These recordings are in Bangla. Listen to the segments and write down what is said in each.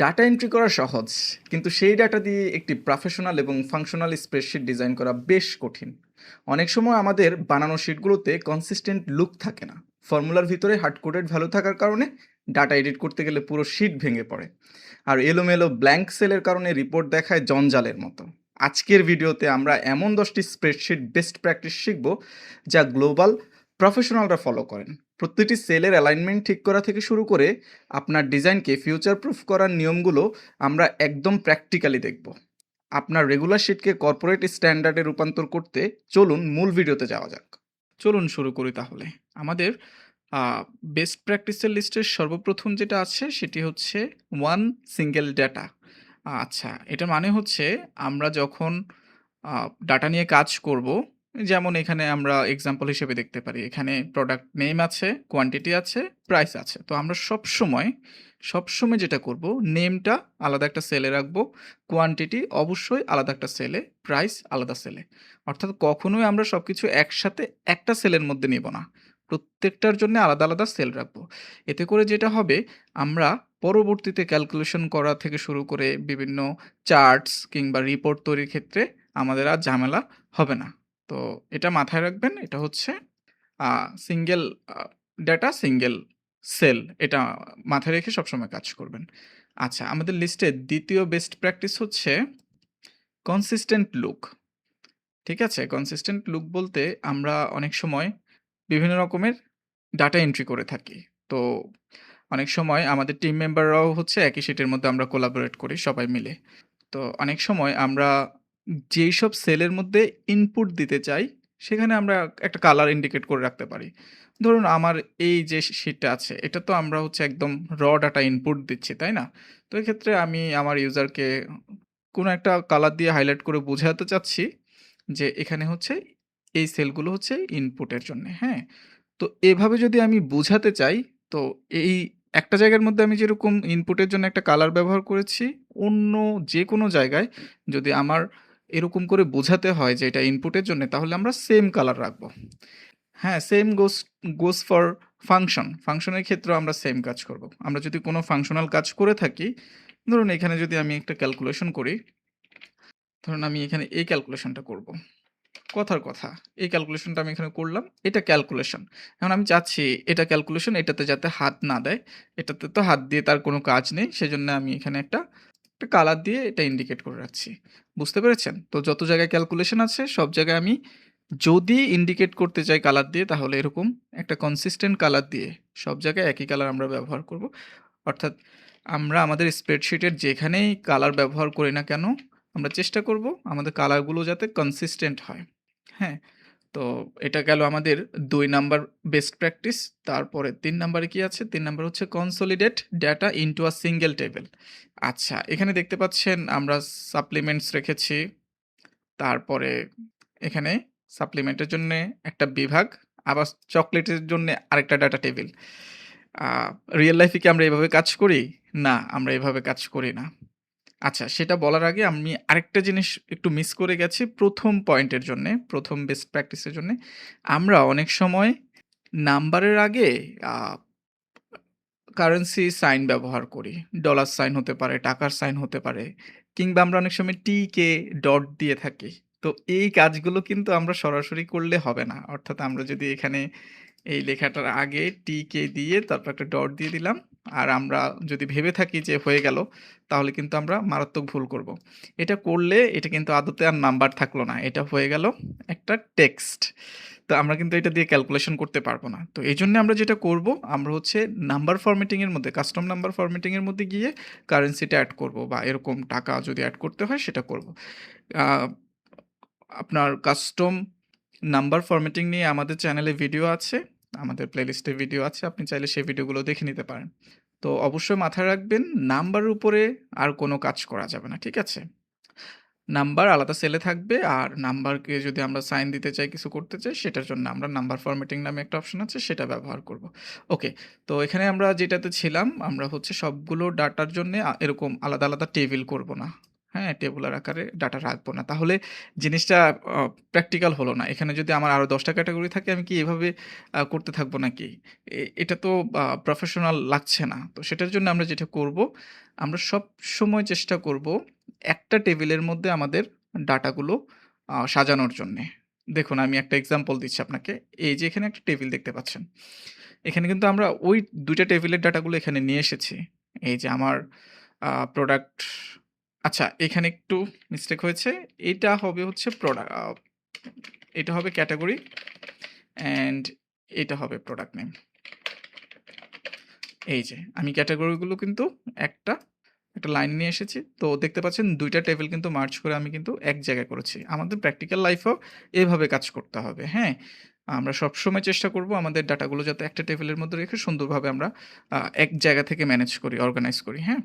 ডাটা এন্ট্রি করা সহজ, কিন্তু সেই ডাটা দিয়ে একটি প্রফেশনাল এবং ফাংশনাল স্প্রেডশিট ডিজাইন করা বেশ কঠিন। অনেক সময় আমাদের বানানো শিটগুলোতে কনসিস্টেন্ট লুক থাকে না। ফর্মুলার ভিতরে হার্ড কোডেড ভ্যালু থাকার কারণে ডাটা এডিট করতে গেলে পুরো শিট ভেঙে পড়ে। আর এলোমেলো ব্ল্যাঙ্ক সেলের কারণে রিপোর্ট দেখায় জঞ্জালের মতো। আজকের ভিডিওতে আমরা এমন 10টি স্প্রেডশিট বেস্ট প্র্যাকটিস শিখব যা গ্লোবাল প্রফেশনালরা ফলো করেন। প্রতিটি সেলের অ্যালাইনমেন্ট ঠিক করা থেকে শুরু করে আপনার ডিজাইনকে ফিউচার প্রুফ করার নিয়মগুলো আমরা একদম প্র্যাকটিক্যালি দেখব। আপনার রেগুলার শিটকে কর্পোরেট স্ট্যান্ডার্ডে রূপান্তর করতে চলুন মূল ভিডিওতে যাওয়া যাক। চলুন শুরু করি তাহলে। আমাদের বেস্ট প্র্যাকটিসের লিস্টের সর্বপ্রথম যেটা আছে সেটি হচ্ছে ওয়ান সিঙ্গেল ডেটা। আচ্ছা, এটার মানে হচ্ছে আমরা যখন ডাটা নিয়ে কাজ করব, যেমন এখানে আমরা এক্সাম্পল হিসেবে দেখতে পারি। এখানে প্রোডাক্ট নেম আছে, কোয়ান্টিটি আছে, প্রাইস আছে। তো আমরা সবসময় যেটা করব, নেমটা আলাদা একটা সেলে রাখবো, কোয়ান্টিটি অবশ্যই আলাদা একটা সেলে, প্রাইস আলাদা সেলে। অর্থাৎ কখনোই আমরা সবকিছু একসাথে একটা সেলের মধ্যে নিব না। প্রত্যেকটার জন্য আলাদা সেল রাখবো। এতে করে যেটা হবে, আমরা পরবর্তীতে ক্যালকুলেশন করা থেকে শুরু করে বিভিন্ন চার্টস কিংবা রিপোর্ট তৈরির ক্ষেত্রে আমাদের আর ঝামেলা হবে না। তো এটা মাথায় রাখবেন। এটা হচ্ছে সিঙ্গেল ডেটা, সিঙ্গেল সেল। এটা মাথায় রেখে সবসময় কাজ করবেন। আচ্ছা, আমাদের লিস্টে দ্বিতীয় বেস্ট প্র্যাকটিস হচ্ছে কনসিস্টেন্ট লুক। ঠিক আছে? কনসিস্টেন্ট লুক বলতে আমরা অনেক সময় বিভিন্ন রকমের ডাটা এন্ট্রি করে থাকি। তো অনেক সময় আমাদের টিম মেম্বাররাও হচ্ছে একই শিটের মধ্যে আমরা কোলাবোরেট করি সবাই মিলে। তো অনেক সময় আমরা যেইসব সেলের মধ্যে ইনপুট দিতে চাই, সেখানে আমরা একটা কালার ইন্ডিকেট করে রাখতে পারি। ধরুন আমার এই যে শিটটা আছে, এটা তো আমরা হচ্ছে একদম ডাটা ইনপুট দিচ্ছি, তাই না? তো এক্ষেত্রে আমি আমার ইউজারকে কোনো একটা কালার দিয়ে হাইলাইট করে বোঝাতে চাচ্ছি যে এখানে হচ্ছে এই সেলগুলো হচ্ছে ইনপুটের জন্যে, হ্যাঁ? তো এভাবে যদি আমি বোঝাতে চাই, তো এই একটা জায়গার মধ্যে আমি যেরকম ইনপুটের জন্য একটা কালার ব্যবহার করেছি, অন্য যেকোনো জায়গায় যদি আমার এরকম করে বোঝাতে হয় যে এটা ইনপুটের জন্যে, তাহলে আমরা সেম কালার রাখবো। হ্যাঁ, সেম গোস ফর ফাংশন। ফাংশনের ক্ষেত্রেও আমরা সেম কাজ করব। আমরা যদি কোনো ফাংশনাল কাজ করে থাকি, ধরুন এখানে যদি আমি একটা ক্যালকুলেশন করি, ধরুন আমি এখানে এই ক্যালকুলেশনটা করব। কথার কথা। এই ক্যালকুলেশনটা আমি এখানে করলাম। এটা ক্যালকুলেশন। এখন আমি চাচ্ছি এটা ক্যালকুলেশন, এটাতে যাতে হাত না দেয়। এটাতে তো হাত দিয়ে তার কোনো কাজ নেই। সেজন্য আমি এখানে একটা কালার দিয়ে এটা ইন্ডিকেট করে রাখছি। বুঝতে পেরেছেন? তো যত জায়গায় ক্যালকুলেশন আছে সব জায়গায় আমি যদি ইন্ডিকেট করতে চাই কালার দিয়ে, তাহলে এরকম একটা কনসিস্টেন্ট কালার দিয়ে সব জায়গায় একই কালার আমরা ব্যবহার করব। অর্থাৎ আমরা আমাদের স্প্রেডশিটের যেখানেই কালার ব্যবহার করি না কেন, আমরা চেষ্টা করব আমাদের কালারগুলো যাতে কনসিস্টেন্ট হয়। হ্যাঁ? তো এটা গেল আমাদের ২ নাম্বার বেস্ট প্র্যাকটিস। তারপরে ৩ নাম্বারে কি আছে? ৩ নাম্বার হচ্ছে consolidate data into a single table. আচ্ছা, এখানে দেখতে পাচ্ছেন আমরা সাপ্লিমেন্টস রেখেছি। তারপরে এখানে সাপ্লিমেন্টের জন্যে একটা বিভাগ, আবার চকোলেটের জন্যে আরেকটা ডাটা টেবিল। আ রিয়াল লাইফে কি আমরা এভাবে কাজ করি? না, আমরা এভাবে কাজ করি না। আচ্ছা, সেটা বলার আগে আমি আরেকটা জিনিস একটু মিস করে গেছি ১ম পয়েন্টের জন্যে, ১ম বেস্ট প্র্যাকটিসের জন্যে। আমরা অনেক সময় নাম্বারের আগে আ কারেন্সি সাইন ব্যবহার করি। ডলার সাইন হতে পারে, টাকার সাইন হতে পারে, কিংবা আমরা অনেক সময় টিকে ডট দিয়ে থাকি। তো এই কাজগুলো কিন্তু আমরা সরাসরি করলে হবে না। অর্থাৎ আমরা যদি এখানে এই লেখাটার আগে টিকে দিয়ে তারপর একটা ডট দিয়ে দিলাম। আর আমরা যদি ভেবে থাকি যে হয়ে গেল, তাহলে কিন্তু আমরা মারাত্মক ভুল করব। এটা করলে এটা কিন্তু আদতে আর নাম্বার থাকলো না। এটা হয়ে গেল একটা টেক্সট। তো আমরা কিন্তু এটা দিয়ে ক্যালকুলেশন করতে পারব না। তো এইজন্য আমরা যেটা করব, আমরা হচ্ছে নাম্বার ফরম্যাটিং এর মধ্যে, কাস্টম নাম্বার ফরম্যাটিং এর মধ্যে গিয়ে কারেন্সিটা এড করব, বা এরকম টাকা যদি এড করতে হয় সেটা করব। আ আপনার কাস্টম নাম্বার ফরম্যাটিং নিয়ে আমাদের চ্যানেলে ভিডিও আছে। আমাদের প্লেলিস্টে ভিডিও আছে। আপনি চাইলে সেই ভিডিওগুলো দেখে নিতে পারেন। তো অবশ্যই মাথায় রাখবেন, নাম্বারের উপরে আর কোনো কাজ করা যাবে না। ঠিক আছে? নাম্বার আলাদা সেলে থাকবে, আর নাম্বারকে যদি আমরা সাইন দিতে চাই, কিছু করতে চাই, সেটার জন্য আমরা নাম্বার ফরম্যাটিং নামে একটা অপশন আছে, সেটা ব্যবহার করব। ওকে, তো এখানে আমরা যেটাতে ছিলাম, আমরা হচ্ছে সবগুলো ডাটার জন্যে এরকম আলাদা টেবিল করব না। হ্যাঁ? টেবুলার আকারে ডাটা রাখবো না। তাহলে জিনিসটা প্র্যাকটিক্যাল হলো না। এখানে যদি আমার আরো ১০ টা ক্যাটেগরি থাকে আমি কি এভাবে করতে থাকবো নাকি? এটা তো প্রফেশনাল লাগছে না। তো সেটার জন্য আমরা যেটা করব, আমরা সবসময় চেষ্টা করব একটা টেবিলের মধ্যে আমাদের ডাটাগুলো সাজানোর জন্যে। দেখুন আমি একটা এক্সাম্পল দিচ্ছি আপনাকে। এই যে এখানে একটা টেবিল দেখতে পাচ্ছেন। এখানে কিন্তু আমরা ওই ২ টা টেবিলের ডাটাগুলো এখানে নিয়ে এসেছি। এই যে আমার প্রোডাক্ট আচ্ছা এখানে একটু মিস্টেক হয়েছে। এটা হবে হচ্ছে এটা হবে ক্যাটেগরি অ্যান্ড এটা হবে প্রোডাক্ট নেম। এই যে আমি ক্যাটেগরিগুলো কিন্তু একটা, একটা লাইন নিয়ে এসেছি। তো দেখতে পাচ্ছেন ২ টা টেবিল কিন্তু মার্জ করে আমি কিন্তু এক জায়গায় করেছি। আমাদের প্র্যাকটিক্যাল লাইফেও এভাবে কাজ করতে হবে, হ্যাঁ? আমরা সবসময় চেষ্টা করব আমাদের ডাটাগুলো যাতে একটা টেবিলের মধ্যে রেখে সুন্দরভাবে আমরা এক জায়গা থেকে ম্যানেজ করি, অর্গানাইজ করি, হ্যাঁ?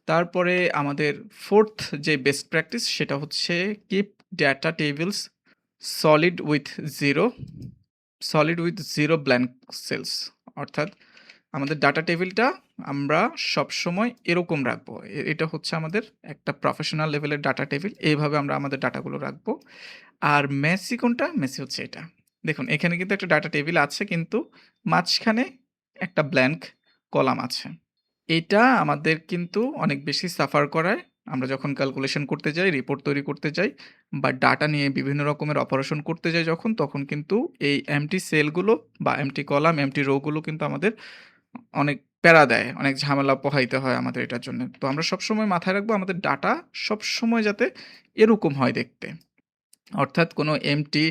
তারপরে আমাদের 4th যে বেস্ট প্র্যাকটিস সেটা হচ্ছে keep data tables solid with 0 blank cells. অর্থাৎ আমাদের ডাটা টেবিলটা আমরা সবসময় এরকম রাখবো। এটা হচ্ছে আমাদের একটা প্রফেশনাল লেভেলের ডাটা টেবিল। এইভাবে আমরা আমাদের ডাটাগুলো রাখবো। আর মেসি কোনটা? মেসি হচ্ছে এটা। দেখুন এখানে কিন্তু একটা ডাটা টেবিল আছে কিন্তু মাঝখানে একটা ব্ল্যাংক কলাম আছে। এটা আমাদের কিন্তু অনেক বেশি সাফার করায়। আমরা যখন ক্যালকুলেশন করতে যাই, রিপোর্ট তৈরি করতে যাই বা ডাটা নিয়ে বিভিন্ন রকমের অপারেশন করতে যাই যখন, তখন কিন্তু এই এম্পটি সেলগুলো বা এম্পটি কলাম, এম্পটি রো গুলো কিন্তু আমাদের অনেক প্যারা দেয়। অনেক ঝামেলা পোহাইতে হয় আমাদের এটার জন্যে। তো আমরা সবসময় মাথায় রাখবো আমাদের ডাটা সবসময় যাতে এরকম হয় দেখতে। অর্থাৎ কোনো এম্পটি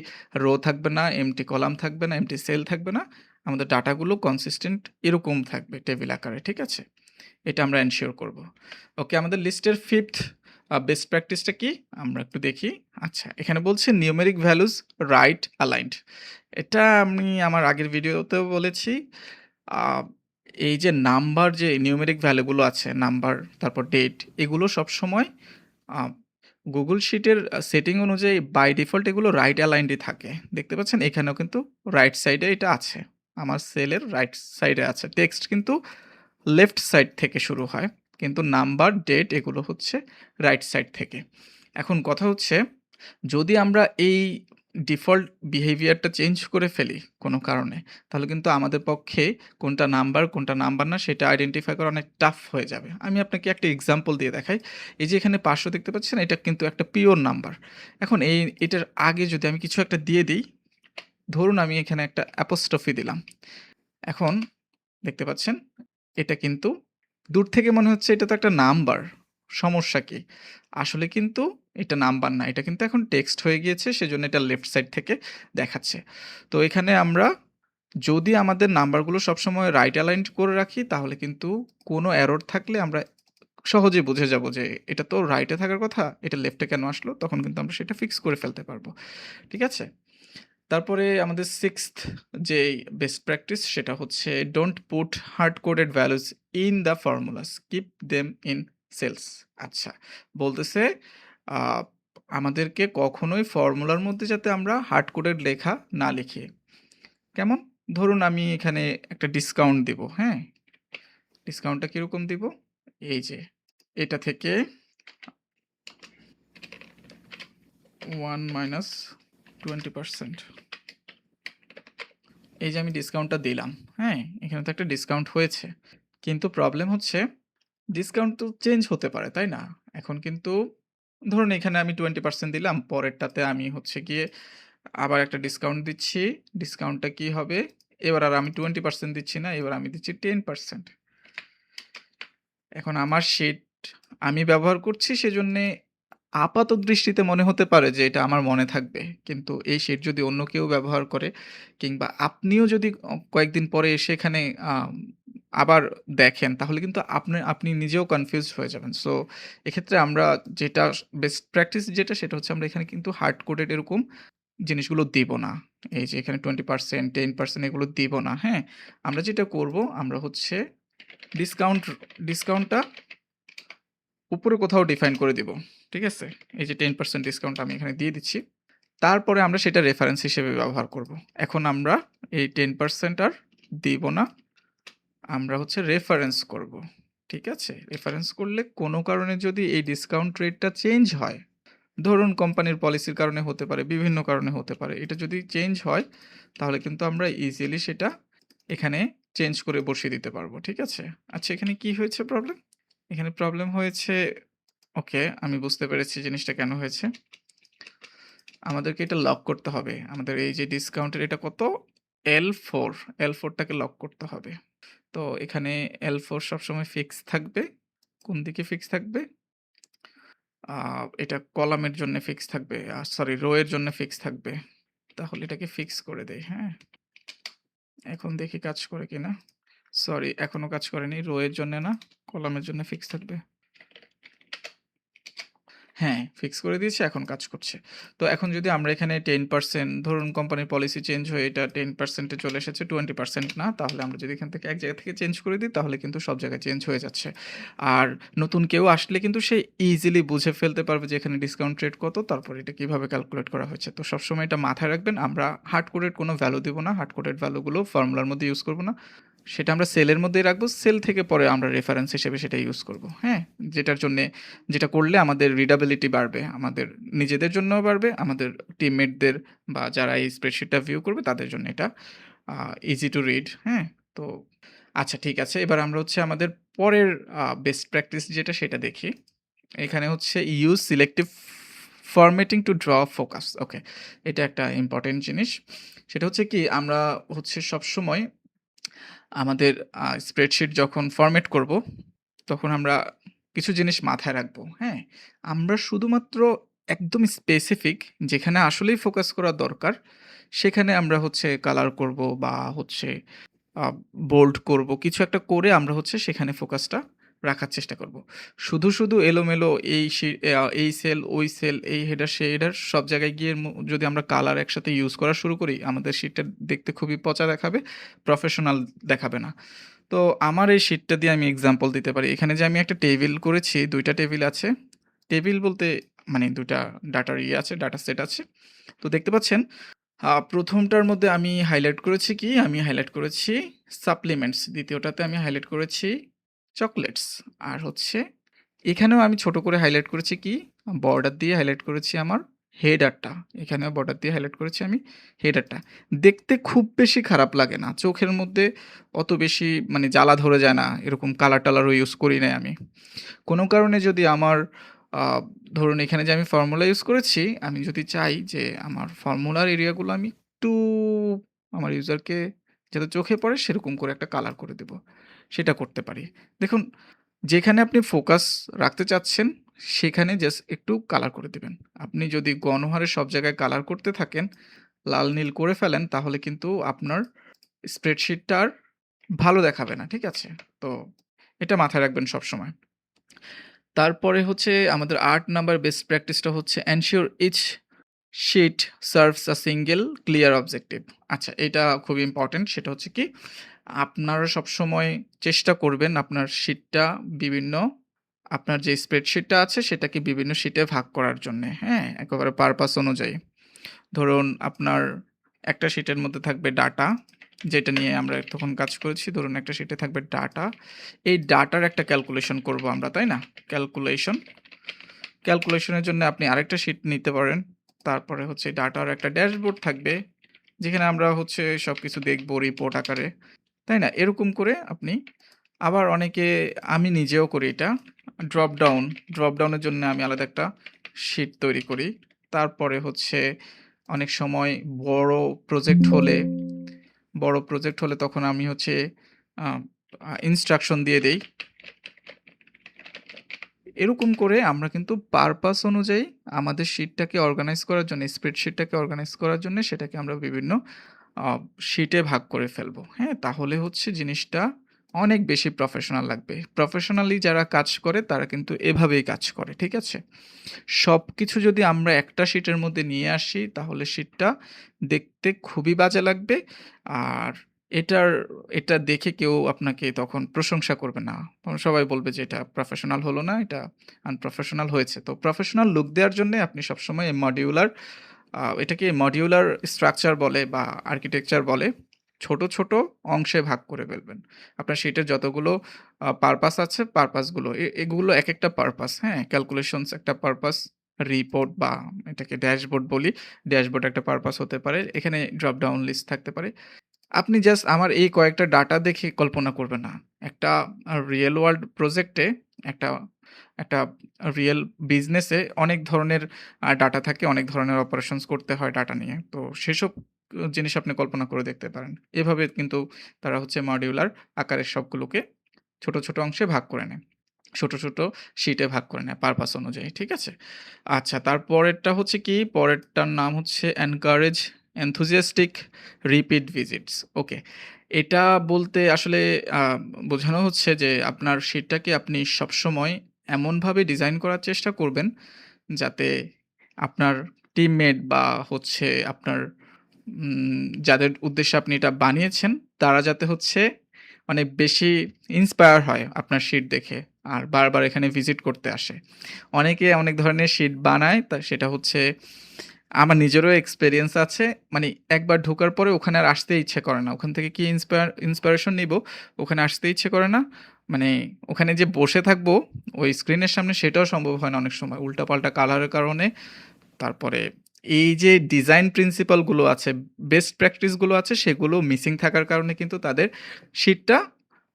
রো থাকবে না, এম্পটি কলাম থাকবে না, এম্পটি সেল থাকবে না। আমাদের ডাটাগুলো কনসিস্টেন্ট এরকম থাকবে টেবিল আকারে, ঠিক আছে? এটা আমরা এনশিওর করব। ওকে আমাদের লিস্টের 5th বেস্ট প্র্যাকটিসটা কি? আমরা একটু দেখি। আচ্ছা, এখানে বলছে নিউমেরিক ভ্যালুস রাইট অ্যালাইনড। এটা আমি আমার আগের ভিডিওতেও বলেছি। আ এই যে নাম্বার যে নিউমেরিক ভ্যালুগুলো আছে, নাম্বার তারপর ডেট এগুলো সবসময় আ Google শিটের সেটিং অনুযায়ী বাই ডিফল্ট এগুলো রাইট অ্যালাইন্ডই থাকে। দেখতে পাচ্ছেন? এখানেও কিন্তু রাইট সাইডে এটা আছে। আমার সেলের রাইট সাইডে আছে। টেক্সট কিন্তু লেফট সাইড থেকে শুরু হয়। কিন্তু নাম্বার, ডেট এগুলো হচ্ছে রাইট সাইড থেকে। এখন কথা হচ্ছে যদি আমরা এই ডিফল্ট বিহেভিয়ারটা চেঞ্জ করে ফেলি কোনো কারণে, তাহলে কিন্তু আমাদের পক্ষে কোনটা নাম্বার না সেটা আইডেন্টিফাই করা অনেক টাফ হয়ে যাবে। আমি আপনাকে একটা এক্সাম্পল দিয়ে দেখাই। এই যে এখানে ৫০০ দেখতে পাচ্ছেন এটা কিন্তু একটা পিওর নাম্বার। এখন এটার আগে যদি আমি কিছু একটা দিয়ে দিই, ধরুন আমি এখানে একটা অ্যাপোস্ট্রফি দিলাম। এখন দেখতে পাচ্ছেন এটা কিন্তু দূর থেকে মনে হচ্ছে এটা তো একটা নাম্বার। সমস্যা কি? আসলে কিন্তু এটা নাম্বার না। এটা কিন্তু এখন টেক্সট হয়ে গিয়েছে সেজন্য এটা লেফট সাইড থেকে দেখাচ্ছে। তো এখানে আমরা যদি আমাদের নাম্বারগুলো সবসময় রাইট অ্যালাইনড করে রাখি তাহলে কিন্তু কোনো এরর থাকলে আমরা সহজেই বুঝে যাব যে এটা তো রাইটে থাকার কথা, এটা লেফটে কেন আসলো? তখন কিন্তু আমরা সেটা ফিক্স করে ফেলতে পারবো। ঠিক আছে? তারপরে আমাদের 6th যেই বেস্ট প্র্যাকটিস সেটা হচ্ছে don't put hard coded values in the formulas keep them in cells. আচ্ছা বলতেছে আহ, আমাদেরকে কখনোই ফর্মুলার মধ্যে যাতে আমরা হার্ড কোডেড লেখা না লিখি। কেমন? ধরুন আমি এখানে একটা ডিসকাউন্ট দিব, হ্যাঁ? ডিসকাউন্টটা কিরকম দিব? এই যে এটা থেকে 1 মাইনাস 20%। এই যে আমি ডিসকাউন্টটা দিলাম, হ্যাঁ? এখানে তো একটা ডিসকাউন্ট হয়েছে। কিন্তু প্রবলেম হচ্ছে ডিসকাউন্ট তো চেঞ্জ হতে পারে, তাই না? এখন কিন্তু ধরুন এখানে আমি 20% দিলাম, পরেরটাতে আমি হচ্ছে গিয়ে আবার একটা ডিসকাউন্ট দিচ্ছি। ডিসকাউন্টটা কি হবে? এবার আর আমি 20% দিচ্ছি না, এবার আমি দিচ্ছি 10%। এখন আমার শিট আমি ব্যবহার করছি সেজন্যে আপাত দৃষ্টিতে মনে হতে পারে যে এটা আমার মনে থাকবে। কিন্তু এই শিট যদি অন্য কেউ ব্যবহার করে কিংবা আপনিও যদি কয়েকদিন পরে এসে এখানে আবার দেখেন তাহলে কিন্তু আপনি নিজেও কনফিউজড হয়ে যাবেন। সো এক্ষেত্রে আমরা যেটা বেস্ট প্র্যাকটিস যেটা সেটা হচ্ছে আমরা এখানে কিন্তু হার্ড কোডেড এরকম জিনিসগুলো দিব না। এই যে এখানে 20% 10% এগুলো দিব না, হ্যাঁ? আমরা যেটা করব আমরা হচ্ছে ডিসকাউন্ট ডিসকাউন্টটা উপরে কোথাও ডিফাইন করে দিব। ঠিক আছে? এই যে 10% ডিসকাউন্ট আমি এখানে দিয়ে দিচ্ছি। তারপরে আমরা সেটা রেফারেন্স হিসেবে ব্যবহার করব। এখন আমরা এই 10% আর দিব না। আমরা হচ্ছে রেফারেন্স করব। ঠিক আছে? রেফারেন্স করলে কোনো কারণে যদি এই ডিসকাউন্ট রেটটা চেঞ্জ হয়, ধরুন কোম্পানির পলিসির কারণে হতে পারে, বিভিন্ন কারণে হতে পারে। এটা যদি চেঞ্জ হয় তাহলে কিন্তু আমরা ইজিলি সেটা এখানে চেঞ্জ করে বসিয়ে দিতে পারবো। ঠিক আছে? আচ্ছা এখানে কি হয়েছে প্রবলেম? এখানে প্রবলেম হয়েছে ওকে, আমি বুঝতে পেরেছি জিনিসটা কেন হয়েছে। আমাদেরকে এটা লক করতে হবে। আমাদের এই যে ডিসকাউন্টের এটা কত? L4, L4 টাকে লক করতে হবে। তো এখানে L4 সবসময় ফিক্স থাকবে। কোন দিকে ফিক্স থাকবে? আ এটা কলামের জন্য ফিক্স থাকবে। সরি রো এর জন্য ফিক্স থাকবে। তাহলে এটাকে ফিক্স করে দেই, হ্যাঁ? এখন দেখি কাজ করে কিনা। সরি এখনো কাজ করেনি। রো এর জন্যে না, কলামের জন্য ফিক্স থাকবে। হ্যাঁ, ফিক্স করে দিয়েছি, এখন কাজ করছে। তো এখন যদি আমরা এখানে 10% ধরুন কোম্পানির পলিসি চেঞ্জ হয়ে এটা 10% এ চলে এসেছে, 20% না। তাহলে আমরা যদি এখান থেকে এক জায়গা থেকে চেঞ্জ করে দিই তাহলে কিন্তু সব জায়গায় চেঞ্জ হয়ে যাচ্ছে। আর নতুন কেউ আসলে কিন্তু সে ইজিলি বুঝে ফেলতে পারবে যে এখানে ডিসকাউন্ট রেট কত, তারপর এটা কিভাবে ক্যালকুলেট করা হয়েছে। তো সবসময় এটা মাথায় রাখবেন। আমরা হার্ড কোডেড কোনো ভ্যালু দিব না। হার্ড কোডেড ভ্যালুগুলো ফর্মুলার মধ্যে ইউজ করব না। সেটা আমরা সেলের মধ্যেই রাখবো। সেল থেকে পরে আমরা রেফারেন্স হিসেবে সেটা ইউজ করব। হ্যাঁ? যেটার জন্যে যেটা করলে আমাদের রিডাবিলিটি বাড়বে। আমাদের নিজেদের জন্যও বাড়বে, আমাদের টিমমেটদের বা যারা এই স্প্রেডশিটটা ভিউ করবে তাদের জন্য এটা ইজি টু রিড, হ্যাঁ? তো আচ্ছা ঠিক আছে। এবার আমরা হচ্ছে আমাদের পরের বেস্ট প্র্যাকটিস যেটা সেটা দেখি। এখানে হচ্ছে use selective formatting to draw focus. Okay. এটা একটা ইম্পোর্টেন্ট জিনিস। সেটা হচ্ছে কি আমরা হচ্ছে সবসময় আমাদের স্প্রেডশিট যখন ফরম্যাট করব, তখন আমরা কিছু জিনিস মাথায় রাখবো, হ্যাঁ? আমরা শুধুমাত্র একদম স্পেসিফিক যেখানে আসলেই ফোকাস করা দরকার, সেখানে আমরা হচ্ছে কালার করব বা হচ্ছে আ বোল্ড করব। কিছু একটা করে আমরা হচ্ছে সেখানে ফোকাসটা রাখার চেষ্টা করব। শুধু এলোমেলো এই সেল, ওই সেল, এই হেডার, সেই হেডার সব জায়গায় গিয়ে যদি আমরা কালার একসাথে ইউজ করা শুরু করি, আমাদের শিটটা দেখতে খুবই পচা দেখাবে, প্রফেশনাল দেখাবে না। তো আমার এই শিটটা দিয়ে আমি এক্সাম্পল দিতে পারি। এখানে যে আমি একটা টেবিল করেছি, ২ টা টেবিল আছে। টেবিল বলতে মানে ২ টা ডাটার আছে, ডাটা সেট আছে। তো দেখতে পাচ্ছেন ১ম টার মধ্যে আমি হাইলাইট করেছি কি? আমি হাইলাইট করেছি সাপ্লিমেন্টস। ২য় টাতে আমি হাইলাইট করেছি চকোলেটস। আর হচ্ছে এখানেও আমি ছোট করে হাইলাইট করেছি কি? বর্ডার দিয়ে হাইলাইট করেছি আমার হেডারটা। এখানেও বর্ডার দিয়ে হাইলাইট করেছি আমি হেডারটা। দেখতে খুব বেশি খারাপ লাগে না। চোখের মধ্যে অত বেশি মানে জ্বালা ধরে যায় না। এরকম কালার-টালারও ইউজ করি নাই আমি। কোনো কারণে যদি আমার আ ধরুন এখানে যে আমি ফর্মুলা ইউজ করেছি, আমি যদি চাই যে আমার ফর্মুলার এরিয়াগুলো আমি একটু আমার ইউজারকে যাতে চোখে পড়ে সেরকম করে একটা কালার করে দেব। সেটা করতে পারি। দেখুন যেখানে আপনি ফোকাস রাখতে চাচ্ছেন, সেখানে জাস্ট একটু কালার করে দিবেন। আপনি যদি গণহারে সব জায়গায় কালার করতে থাকেন, লাল নীল করে ফেলেন তাহলে কিন্তু আপনার স্প্রেডশিটটা আর ভালো দেখাবে না। ঠিক আছে? তো এটা মাথায় রাখবেন সবসময়। তারপরে হচ্ছে আমাদের ৮ নাম্বার বেস্ট প্র্যাকটিসটা হচ্ছে ensure each sheet serves a single clear objective. আচ্ছা এটা খুবই ইম্পোর্টেন্ট। সেটা হচ্ছে কি আপনারা সবসময় চেষ্টা করবেন আপনার শিটটা বিভিন্ন আপনার যে স্প্রেডশিটটা আছে সেটাকে বিভিন্ন শিটে ভাগ করার জন্যে, হ্যাঁ? একেবারে পারপাস অনুযায়ী। ধরুন আপনার একটা শিটের মধ্যে থাকবে ডাটা, যেটা নিয়ে আমরা তখন কাজ করেছি। ধরুন একটা শিটে থাকবে ডাটা। এই ডাটার একটা ক্যালকুলেশন করব আমরা, তাই না? ক্যালকুলেশনের জন্য আপনি আরেকটা শিট নিতে পারেন। তারপরে হচ্ছে ডাটার একটা ড্যাশবোর্ড থাকবে, যেখানে আমরা হচ্ছে সবকিছু দেখব রিপোর্ট আকারে, তাই না? এরকম করে আপনি আবার অনেকে আমি নিজেও করি এটা। ড্রপ ডাউনের জন্য আমি আলাদা একটা শিট তৈরি করি। তারপরে হচ্ছে অনেক সময় বড় প্রজেক্ট হলে তখন আমি হচ্ছে আ আ ইনস্ট্রাকশন দিয়ে দেই। এরকম করে আমরা কিন্তু পারপাস অনুযায়ী আমাদের শিটটাকে অর্গানাইজ করার জন্য, স্প্রেডশিটটাকে অর্গানাইজ করার জন্য সেটাকে আমরা বিভিন্ন আ শিটে ভাগ করে ফেলবো। হ্যাঁ? তাহলে হচ্ছে জিনিসটা অনেক বেশি প্রফেশনাল লাগবে। প্রফেশনালি যারা কাজ করে তারা কিন্তু এভাবেই কাজ করে। ঠিক আছে? সবকিছু যদি আমরা একটা শিটের মধ্যে নিয়ে আসি তাহলে শিটটা দেখতে খুবই বাজে লাগবে। আর এটার এটা দেখে কেউ আপনাকে তখন প্রশংসা করবে না। তখন সবাই বলবে যে এটা প্রফেশনাল হলো না, এটা আনপ্রফেশনাল হয়েছে। তো প্রফেশনাল লুক দেওয়ার জন্যে আপনি সবসময় এটাকে মডিউলার স্ট্রাকচার বলে বা আর্কিটেকচার বলে। ছোট, ছোট অংশে ভাগ করে ফেলবেন। আপনার শিটের যতগুলো পারপাস আছে, পারপাসগুলো এগুলো একেকটা পারপাস, হ্যাঁ? ক্যালকুলেশনস একটা পারপাস, রিপোর্ট বা এটাকে ড্যাশবোর্ড বলি। ড্যাশবোর্ড একটা পারপাস হতে পারে। এখানে ড্রপ ডাউন লিস্ট থাকতে পারে। আপনি জাস্ট আমার এই কয়েকটা ডাটা দেখে কল্পনা করবেন না। একটা রিয়েল ওয়ার্ল্ড প্রজেক্টে একটা একটা রিয়েল বিজনেসে অনেক ধরনের ডাটা থাকে, অনেক ধরনের অপারেশনস করতে হয় ডাটা নিয়ে। তো সেসব জিনিস আপনি কল্পনা করে দেখতে পারেন। এভাবে কিন্তু তারা হচ্ছে মডিউলার আকারে সবগুলোকে ছোট, ছোট অংশে ভাগ করে নেয়। ছোট, ছোট শিটে ভাগ করে নেয় পারপাস অনুযায়ী। ঠিক আছে? আচ্ছা, তারপরেরটা হচ্ছে কি? পরেরটার নাম হচ্ছে এনকারেজ enthusiastic repeat visits। ওকে। এটা বলতে আসলে আ বোঝানো হচ্ছে যে আপনার শিটটাকে আপনি সবসময় এমনভাবে ডিজাইন করার চেষ্টা করবেন যাতে আপনার টিমমেট বা হচ্ছে আপনার যাদের উদ্দেশ্যে আপনি এটা বানিয়েছেন, তারা যাতে হচ্ছে অনেক বেশি ইন্সপায়ার হয় আপনার শিট দেখে। আর বারবার এখানে ভিজিট করতে আসে। অনেকে অনেক ধরনের শিট বানায়। সেটা হচ্ছে আমার নিজেরও এক্সপেরিয়েন্স আছে। মানে একবার ঢোকার পরে ওখানে আর আসতে ইচ্ছে করে না। ওখান থেকে কি ইন্সপিরেশন নিবো, ওখানে আসতে ইচ্ছে করে না। মানে ওখানে যে বসে থাকবো ওই স্ক্রিনের সামনে সেটাও সম্ভব হয় না অনেক সময়। উল্টাপাল্টা কালারের কারণে। তারপরে এই যে ডিজাইন প্রিন্সিপাল গুলো আছে, বেস্ট প্র্যাকটিস গুলো আছে সেগুলো মিসিং থাকার কারণে কিন্তু তাদের শিটটা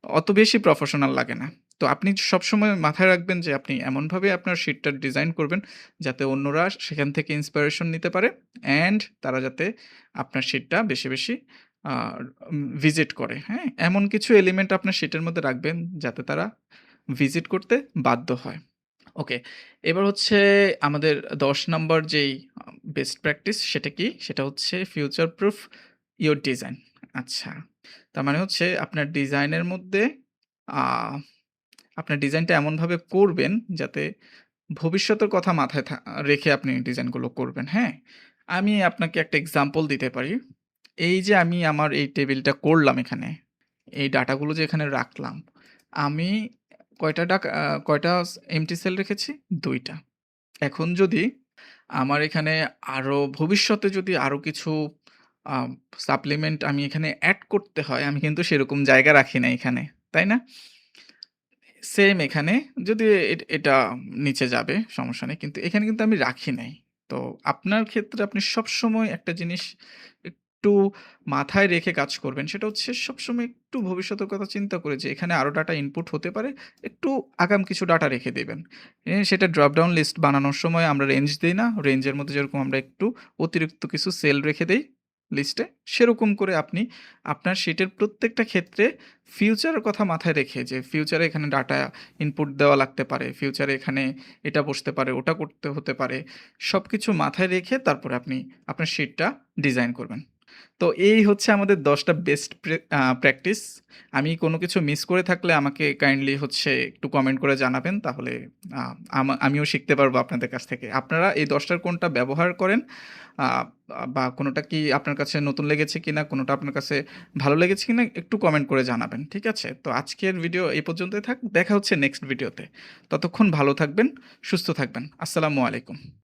অত বেশি প্রফেশনাল লাগে না। তো আপনি সবসময় মাথায় রাখবেন যে আপনি এমনভাবে আপনার শিটটা ডিজাইন করবেন যাতে অন্যরা সেখান থেকে ইন্সপিরেশন নিতে পারে অ্যান্ড তারা যাতে আপনার শিটটা বেশি, বেশি আ ভিজিট করে, হ্যাঁ? এমন কিছু এলিমেন্ট আপনার শিটের মধ্যে রাখবেন যাতে তারা ভিজিট করতে বাধ্য হয়। ওকে। এবার হচ্ছে আমাদের ১০ নাম্বার যেই বেস্ট প্র্যাকটিস সেটা কি? সেটা হচ্ছে ফিউচার প্রুফ ইওর ডিজাইন। আচ্ছা। তার মানে হচ্ছে আপনার ডিজাইনের মধ্যে আ আপনার ডিজাইনটা এমনভাবে করবেন যাতে ভবিষ্যতের কথা মাথায় রেখে আপনি ডিজাইনগুলো করবেন, হ্যাঁ? আমি আপনাকে একটা এক্সাম্পল দিতে পারি। এই যে আমি আমার এই টেবিলটা করলাম এখানে, এই ডাটাগুলো যে এখানে রাখলাম, আমি কয়টা এম্পটি সেল রেখেছি? ২ টা। এখন যদি আমার এখানে আরো ভবিষ্যতে যদি আরো কিছু আ সাপ্লিমেন্ট আমি এখানে এড করতে হয়, আমি কিন্তু সেরকম জায়গা রাখি না এখানে। তাই না? সেম এখানে যদি এটা নিচে যাবে সমস্যা নেই। কিন্তু এখানে কিন্তু আমি রাখি নাই। তো আপনার ক্ষেত্রে আপনি সবসময় একটা জিনিস একটু মাথায় রেখে কাজ করবেন। সেটা হচ্ছে সবসময় একটু ভবিষ্যতের কথা চিন্তা করে যে এখানে আরো ডাটা ইনপুট হতে পারে। একটু আগাম কিছু ডাটা রেখে দিবেন। সেটা ড্রপ ডাউন লিস্ট বানানোর সময় আমরা রেঞ্জ দেই না? রেঞ্জের মধ্যে যেরকম আমরা একটু অতিরিক্ত কিছু সেল রেখে দেই লিস্টে, সেরকম করে আপনি আপনার শিটের প্রত্যেকটা ক্ষেত্রে ফিউচারের কথা মাথায় রেখে যে ফিউচারে এখানে ডাটা ইনপুট দেওয়া লাগতে পারে, ফিউচারে এখানে এটা বসতে পারে, ওটা করতে হতে পারে। সবকিছু মাথায় রেখে তারপরে আপনি আপনার শিটটা ডিজাইন করবেন। তো এই হচ্ছে আমাদের ১০ টা বেস্ট প্র্যাকটিস। আমি কোনো কিছু মিস করে থাকলে আমাকে কাইন্ডলি হচ্ছে একটু কমেন্ট করে জানাবেন। তাহলে আ আমিও শিখতে পারবো আপনাদের কাছ থেকে। আপনারা এই ১০ টার কোনটা ব্যবহার করেন আ বা কোনোটা কি আপনার কাছে নতুন লেগেছে কিনা, কোনোটা আপনার কাছে ভালো লেগেছে কিনা একটু কমেন্ট করে জানাবেন। ঠিক আছে? তো আজকের ভিডিও এই পর্যন্তই থাক। দেখা হচ্ছে নেক্সট ভিডিওতে। ততক্ষণ ভালো থাকবেন, সুস্থ থাকবেন। আসসালামু আলাইকুম।